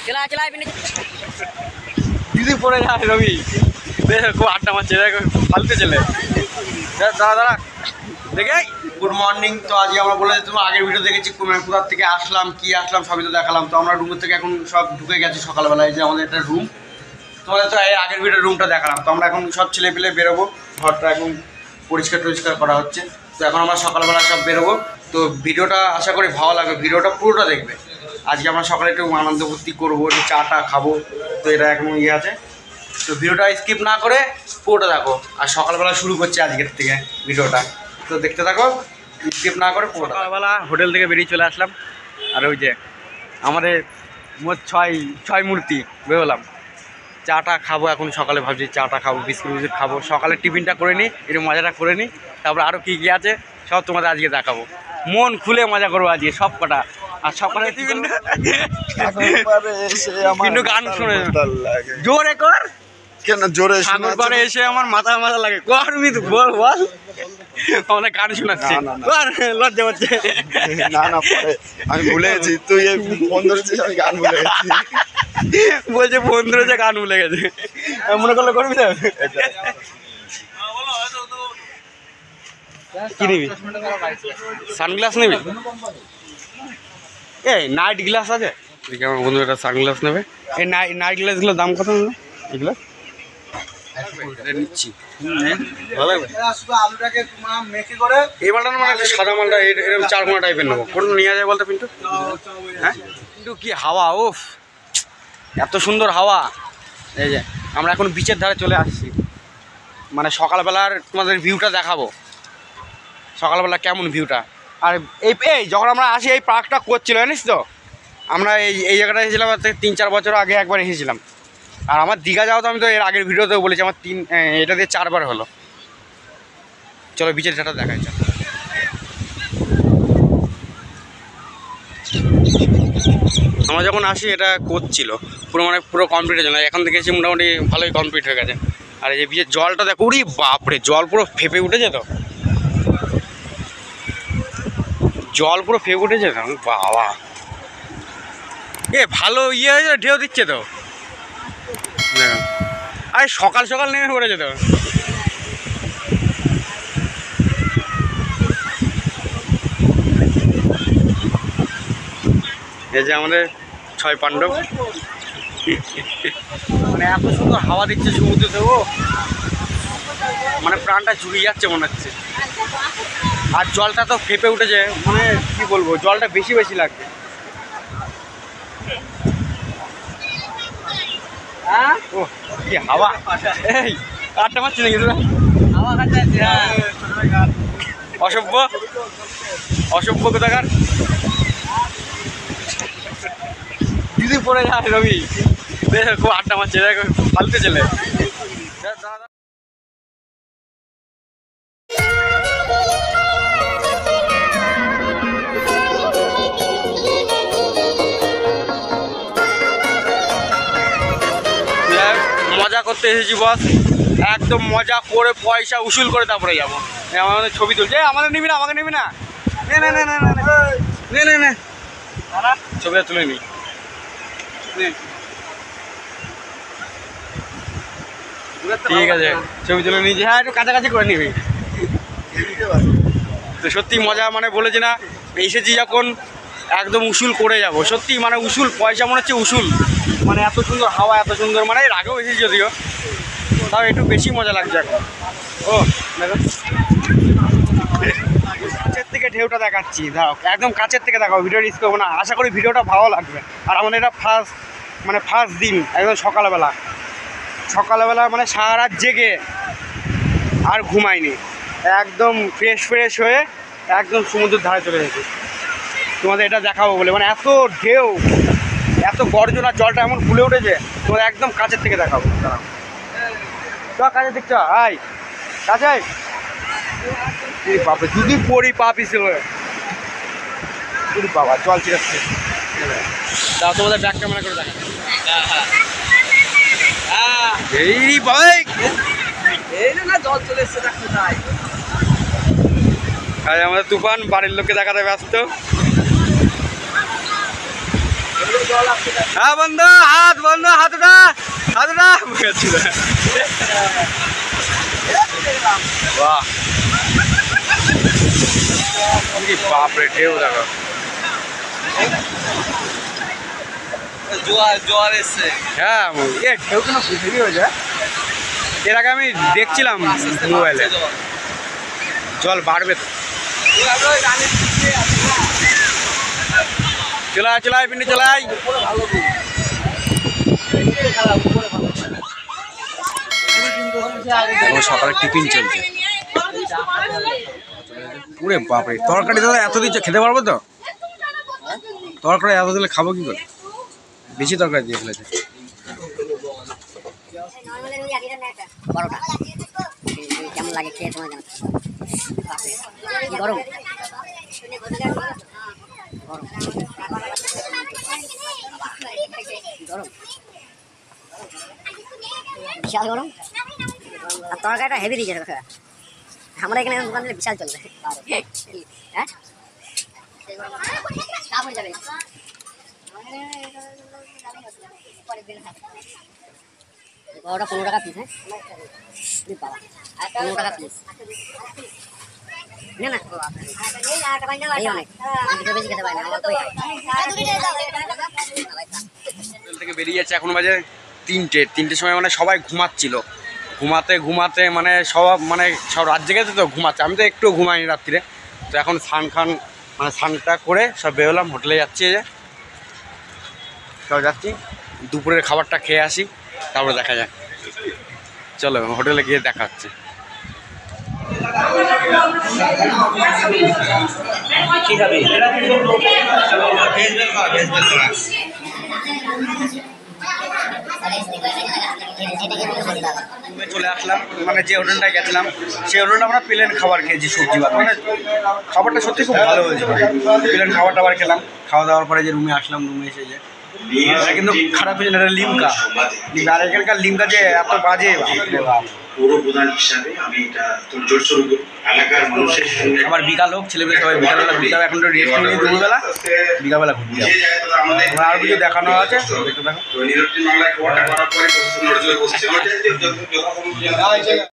चला चला দিদি পড়ে যায় রবি খুব আড্ডা মারছে ফালতে চলে দাঁড়া দাঁড়া দেখে গুড মর্নিং। তো আজকে আমরা বলে তোমার আগের ভিডিও দেখেছি কোথার থেকে আসলাম কি আসলাম সবই তো দেখালাম। তো আমরা রুমের থেকে এখন সব ঢুকে গেছি সকালবেলায়, যে আমাদের একটা রুম, তোমাদের তো এই আগের ভিডিও রুমটা দেখালাম। তো আমরা এখন সব ছেলে পেলে বেরোবো, ঘরটা এখন পরিষ্কার টরিষ্কার করা হচ্ছে। তো এখন আমরা সকালবেলা সব বেরোবো। তো ভিডিওটা আশা করি ভালো লাগবে, ভিডিওটা পুরোটা দেখবে। আজকে আমরা সকালে একটু আনন্দ ফুর্তি করবো, একটু চাটা খাবো। তো এটা এখন ইয়ে আছে, তো ভিডিওটা স্কিপ না করে পুরোটা দেখো। আর সকালবেলা শুরু করছে আজকের থেকে ভিডিওটা, তো দেখতে থাকো স্কিপ না করে পুরোটা। সকালবেলা হোটেল থেকে বেরিয়ে চলে আসলাম, আর ওই যে আমাদের মোট ছয় মূর্তি বেরোলাম। চাটা খাবো এখন, সকালে ভাবছি চাটা খাবো, বিস্কুট খাবো, সকালে টিফিনটা করে নিই, একটু মজাটা করে নিই। তারপরে আরও কী কী আছে সব তোমাদের আজকে দেখাবো, মন খুলে মজা করবো আজকে সব কটা। আর সকালে কিন্তু গান শুনে জোরে কর, কেন জোরে পরে এসে আমার মাথা লাগে কর বল বল, আমাদের গান শোনাচ্ছে লজ্জা পাচ্ছে। না না পরে আমি ভুলে গেছি, তুই ফোন ধরেছিস আমি গান ভুলে গেছি। বলছে ফোন ধরেছে গান ভুলে গেছে, মনে করলে করবি তো। কি নিবি? সানগ্লাস নিবি? এই নাইট গ্লাস আছে দেখি, আমার বন্ধু একটা সানগ্লাস নেবে। এই নাইট গ্লাসগুলোর দাম কত নেবে এগুলো? নিচ্ছি এই মালটা মানে সাদা মালটা এরকম চারকোনা টাইপের নেবো, কোন নিয়ে যায় বলতো পিন্টু? হ্যাঁ কিন্তু কি হাওয়া, ওফ এত সুন্দর হাওয়া। এই যে আমরা এখন বিচের ধারে চলে আসছি, মানে সকালবেলার তোমাদের ভিউটা দেখাবো, সকালবেলা কেমন ভিউটা। আর এই যখন আমরা আসি এই পার্কটা করছিল জানিস তো, আমরা এই জায়গাটা এসেছিলাম 3-4 বছর আগে একবার এসেছিলাম। আর আমার দীঘা যাওয়া তো আমি তো এর আগের ভিডিওতেও বলেছি, আমার এটা দিয়ে 4 বার হলো। চলো বিচের ধারটা দেখাই। চলো আমরা যখন আসি এটা করছিল পুরো কমপ্লিট হয়ে যায়, এখন থেকে এসে মোটামুটি ভালোই কমপ্লিট হয়ে গেছে। আর এই যে বিচের জলটা দেখো, উরি বাপরে জল পুরো ফেপে উঠেছে, তো জল পুরো ফেপে উঠেছে তো বাবা। ভালো ইয়ে হয়েছে, ঢেউ দিচ্ছে তো দেখো। আরে সকাল সকাল নেমে পড়েছে তো। এই যে আমাদের 6 পাণ্ডব, মানে এত সুন্দর হাওয়া দিচ্ছে সমুদ্রে, ও মানে প্রাণটা জুড়িয়ে যাচ্ছে মনে হচ্ছে। আর জলটা তো ফেপে উঠেছে, মানে কি বলবো, জলটা বেশি বেশি লাগছে। হ্যাঁ ও কি হাওয়া, এই আটটা মারছি নাকি তোরা? অসভ্য অসভ্য কোথাকার, দিদি পড়ে যায় রবি খুব আড্ডা মারছে ফালতে চলে। মজা করতে এসেছি বস, একদম মজা করে পয়সা উসুল করে তারপরে যাবো। আমাদের ছবি তুলছে, আমাদের নিবি না, আমাকে নিবি না, নে নে নে নে নে নে নে ছবিটা তুলে নি। ঠিক আছে ছবি তুলে নিয়েছি, হ্যাঁ একটু কাছাকাছি করে নিবি। তো সত্যি মজা, মানে বলেছি না এসেছি যখন একদম উসুল করে যাব, সত্যি মানে উসুল, পয়সা মনে হচ্ছে উসুল। মানে এত সুন্দর হাওয়া, এত সুন্দর, মানে এর আগেও এসেছি যদিও, তাও একটু বেশি মজা লাগছে এখন। ও দেখো কাছের থেকে ঢেউটা দেখাচ্ছি, দাও একদম কাছের থেকে দেখাও, ভিডিও রিস্ক করবো না। আশা করি ভিডিওটা ভালো লাগবে। আর আমাদের এটা ফার্স্ট দিন, একদম সকালবেলা মানে সারা রাত জেগে আর ঘুমাইনি, একদম ফ্রেশ হয়ে একদম সমুদ্রের ধারে চলে এসেছি তোমাদের এটা দেখাবো বলে। মানে এত ঢেউ, এত গর্জন, আর জলটা এমন ফুলে উঠেছে, তোমাদের একদম কাছের থেকে দেখাবো। কাছে দেখছো, আয় কাছে বাবা, যদি পড়ি পা পিছলে বাবা, জল চিরাচ্ছে। দাও তোমাদের ব্যাক ক্যামেরা করে দেখা। এই ভাই এই না জল চলে এসছে, দেখো তাই। আমাদের তুফান বাড়ির লোককে দেখাতে ব্যস্ত। হ্যাঁ বন্ধু, হাত বন্ধু, হাতটা হাতটা বাহ, বাপরে ঢেউ দেখো। জোয়ার এসছে। হ্যাঁ ঢেউ কেন হেভি হয়ে যায়। এর আগে আমি দেখছিলাম মোবাইলে, জল বাড়বে তো। চলাই চলাই পিন্ডি চলাই। সকালে টিফিন চলছে। পুরে বাপরে, তরকারি দাদা এত দিচ্ছে, খেতে পারবো তো? তরকারি এত দিলে খাবো কি করে? বেশি তরকারি দিয়ে ফেলেছে। কেমন লাগে খেয়ে তোমার গরম গরম বিশাল গরম। আর তরকারিটা হেভি দিয়েছে। আমরা এখানে দোকান দিলে বিশাল চলবে। হ্যাঁ ওটা 15 টাকা পিস। হ্যাঁ বাবা 15 টাকা পিস। না না বেশি খেতে পারে না। হোটেল থেকে বেরিয়ে যাচ্ছে, এখন বাজে 3টের সময়, মানে সবাই ঘুমাচ্ছিল। ঘুমাতে মানে সব রাত জেগেছে তো, ঘুমাচ্ছে। আমি তো একটু ঘুমাইনি রাত্রিরে। তো এখন স্নানটা করে সব বেরোলাম, হোটেলে যাচ্ছি। এই যে সব যাচ্ছি, দুপুরের খাবারটা খেয়ে আসি, তারপরে দেখা যায়। চলো হোটেলে গিয়ে দেখা হচ্ছে। চলে আসলাম, মানে যে হোটেলটায় গেছিলাম সেই হোটেলটা আমরা প্লেন খাবার খেয়েছি, সবজি ভাত। মানে খাবারটা সত্যি খুব ভালো হয়েছিল। প্লেন খাবার টাবার খেলাম, খাওয়া দাওয়ার পরে যে রুমে আসলাম, রুমে এসে যে কিন্তু খারাপ হয়েছে না, লিমকা। আর এখানকার লিমকা যে এত বাজে, পৌর প্রধান হিসাবে আমি এটা তোর জোর এলাকার মানুষের সঙ্গে আবার বিকাল হোক, ছেলেমেয়ে সবাই বিকালবেলা ঘুরতে হবে। এখন তো রেস্ট নিয়ে দুপুরবেলা, বিকালবেলা ঘুরতে হবে। আমার আর কিছু দেখানো আছে, একটু দেখো। নিরুদ্দিন বাংলায় খবরটা করার পরে